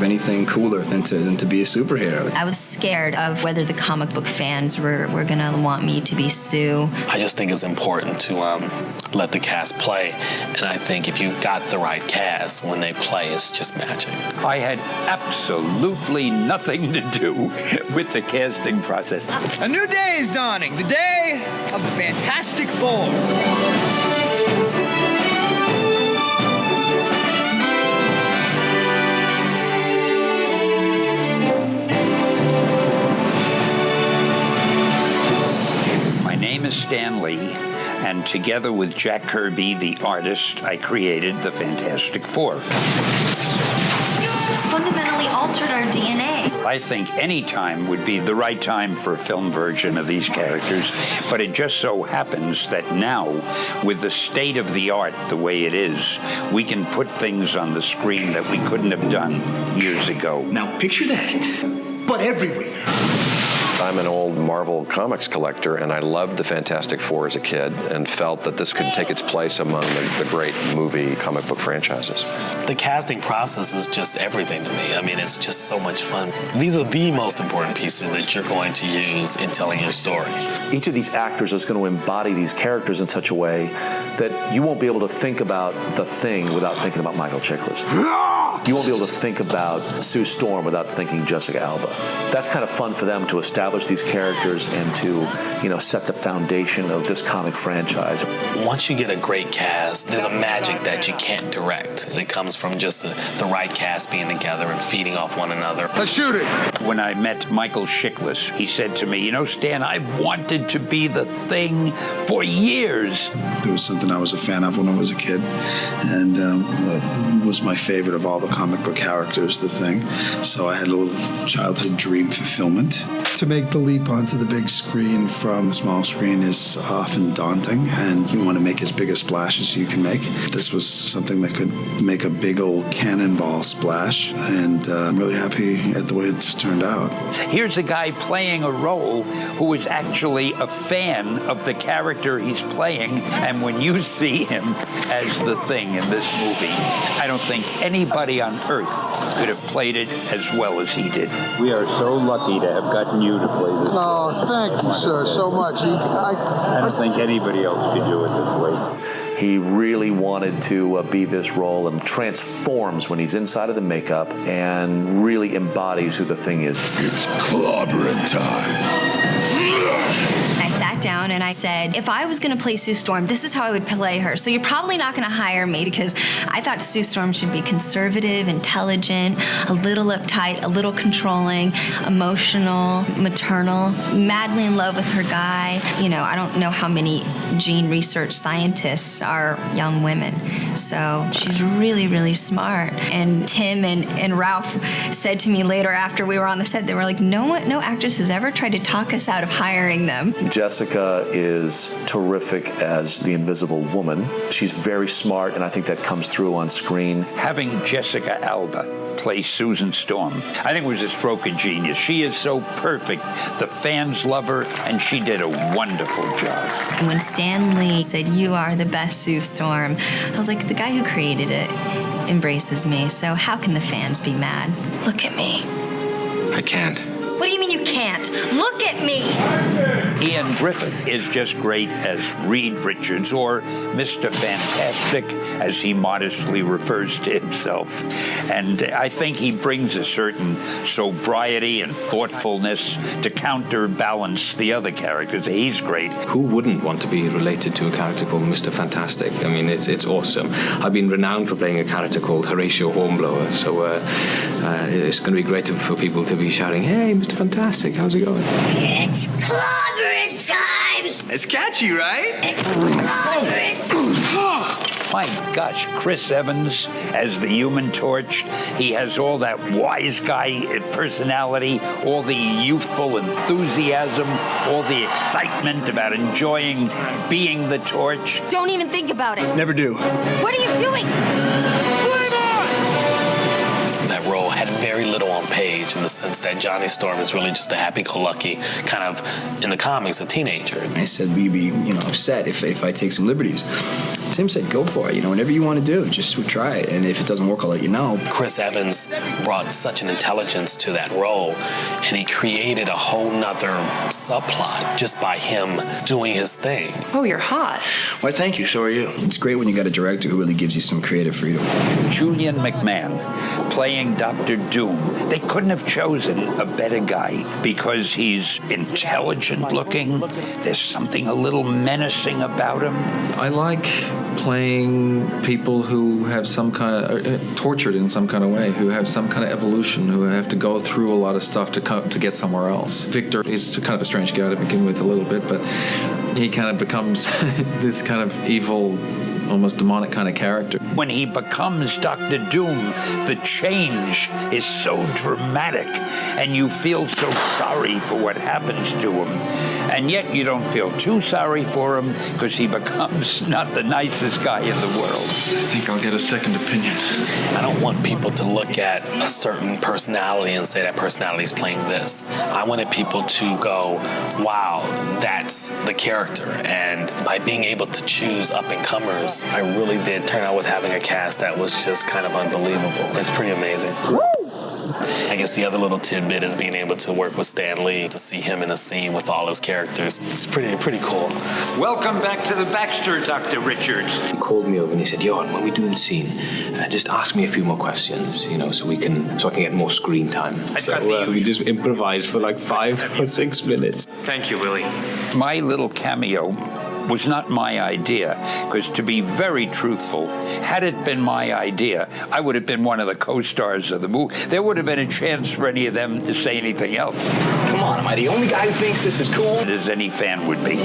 anything cooler than to be a superhero. I was scared of whether the comic book fans were going to want me to be Sue. I just think it's important to let the cast play, and I think if you got the right cast, when they play, it's just magic. I had absolutely nothing to do with the casting process. A new day is dawning, the day of the Fantastic Four. My name is Stan Lee, and together with Jack Kirby, the artist, I created the Fantastic Four. It's fundamentally altered our DNA. I think any time would be the right time for a film version of these characters, but it just so happens that now, with the state of the art the way it is, we can put things on the screen that we couldn't have done years ago. Now picture that, but everywhere. I'm an old Marvel Comics collector, and I loved the Fantastic Four as a kid and felt that this could take its place among the great movie comic book franchises. The casting process is just everything to me. I mean, it's just so much fun. These are the most important pieces that you're going to use in telling your story. Each of these actors is going to embody these characters in such a way that you won't be able to think about the Thing without thinking about Michael Chiklis. You won't be able to think about Sue Storm without thinking Jessica Alba. That's kind of fun for them to establish these characters and to, set the foundation of this comic franchise. Once you get a great cast, there's a magic that you can't direct. It comes from just the right cast being together and feeding off one another. Let's shoot it. When I met Michael Chiklis, he said to me, Stan, I've wanted to be the Thing for years. It was something I was a fan of when I was a kid, and was my favorite of all the comic book characters, the Thing. So I had a little childhood dream fulfillment. To make the leap onto the big screen from the small screen is often daunting, and you want to make as big a splash as you can make. This was something that could make a big old cannonball splash, and I'm really happy at the way it just turned out. Here's a guy playing a role who is actually a fan of the character he's playing, and when you see him as the Thing in this movie, I don't think anybody on earth could have played it as well as he did. We are so lucky to have gotten you to play this. Oh, thank you, sir, so much. I don't think anybody else could do it this way. He really wanted to be this role and transforms when he's inside of the makeup and really embodies who the Thing is. It's clobbering time. I sat down and I said, if I was going to play Sue Storm, this is how I would play her. So you're probably not going to hire me, because I thought Sue Storm should be conservative, intelligent, a little uptight, a little controlling, emotional, maternal, madly in love with her guy. I don't know how many gene research scientists are young women. So she's really, really smart. And Tim and Ralph said to me later after we were on the set, they were like, no actress has ever tried to talk us out of hiring them. Jessica is terrific as the Invisible Woman. She's very smart, and I think that comes through on screen. Having Jessica Alba play Susan Storm, I think it was a stroke of genius. She is so perfect. The fans love her, and she did a wonderful job. When Stan Lee said, "You are the best Sue Storm," I was like, the guy who created it embraces me, so how can the fans be mad? Look at me. I can't. What do you mean you can't? Look at me! Ian Gruffudd is just great as Reed Richards, or Mr. Fantastic, as he modestly refers to himself. And I think he brings a certain sobriety and thoughtfulness to counterbalance the other characters. He's great. Who wouldn't want to be related to a character called Mr. Fantastic? I mean, it's awesome. I've been renowned for playing a character called Horatio Hornblower, so it's going to be great for people to be shouting, "Hey, Mr. Fantastic, how's it going?" It's clobbering time! It's catchy, right? It's clobbering time! My gosh, Chris Evans as the Human Torch. He has all that wise guy personality, all the youthful enthusiasm, all the excitement about enjoying being the Torch. Don't even think about it. Never do. What are you doing? That role had very little on page, in the sense that Johnny Storm is really just a happy-go-lucky, kind of, in the comics, a teenager. I said we'd be, upset if I take some liberties. Tim said, go for it. You know, whatever you want to do, just try it. And if it doesn't work, I'll let you know. Chris Evans brought such an intelligence to that role, and he created a whole nother subplot just by him doing his thing. Oh, you're hot. Why, thank you. So are you. It's great when you got a director who really gives you some creative freedom. Julian McMahon playing Dr. Doom. They couldn't have chosen a better guy because he's intelligent looking. There's something a little menacing about him. I like playing people who have some kind of tortured in some kind of way, who have some kind of evolution, who have to go through a lot of stuff to get somewhere else. Victor is kind of a strange guy to begin with a little bit, but he kind of becomes this kind of evil, almost demonic kind of character. When he becomes Dr. Doom, the change is so dramatic, and you feel so sorry for what happens to him. And yet you don't feel too sorry for him because he becomes not the nicest guy in the world. I think I'll get a second opinion. I don't want people to look at a certain personality and say that personality is playing this. I wanted people to go, wow, that's the character. And by being able to choose up-and-comers, I really did turn out with having a cast that was just kind of unbelievable. It's pretty amazing. I guess the other little tidbit is being able to work with Stan Lee, to see him in a scene with all his characters. It's pretty cool. Welcome back to the Baxter, Dr. Richards. He called me over and he said, Ioan, when we do the scene, just ask me a few more questions, you know, so I can get more screen time. So we just improvised for like 5 or 6 minutes. Thank you, Willie. My little cameo was not my idea, because to be very truthful, had it been my idea, I would have been one of the co-stars of the movie. There would have been a chance for any of them to say anything else. Come on, am I the only guy who thinks this is cool? As any fan would be.